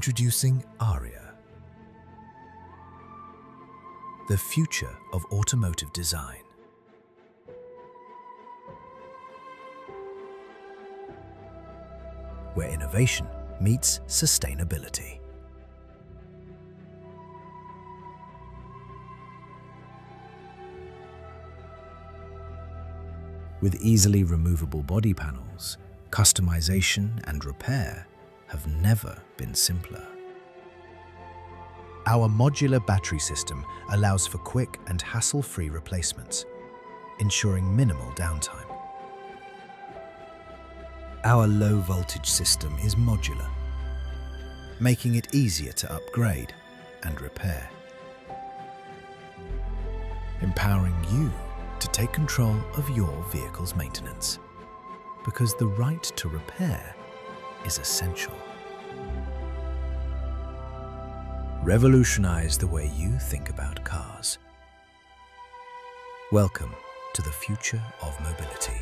Introducing Aria, the future of automotive design. Where innovation meets sustainability. With easily removable body panels, customization and repair have never been simpler. Our modular battery system allows for quick and hassle-free replacements, ensuring minimal downtime. Our low-voltage system is modular, making it easier to upgrade and repair, empowering you to take control of your vehicle's maintenance, because the right to repair is essential. Revolutionize the way you think about cars. Welcome to the future of mobility.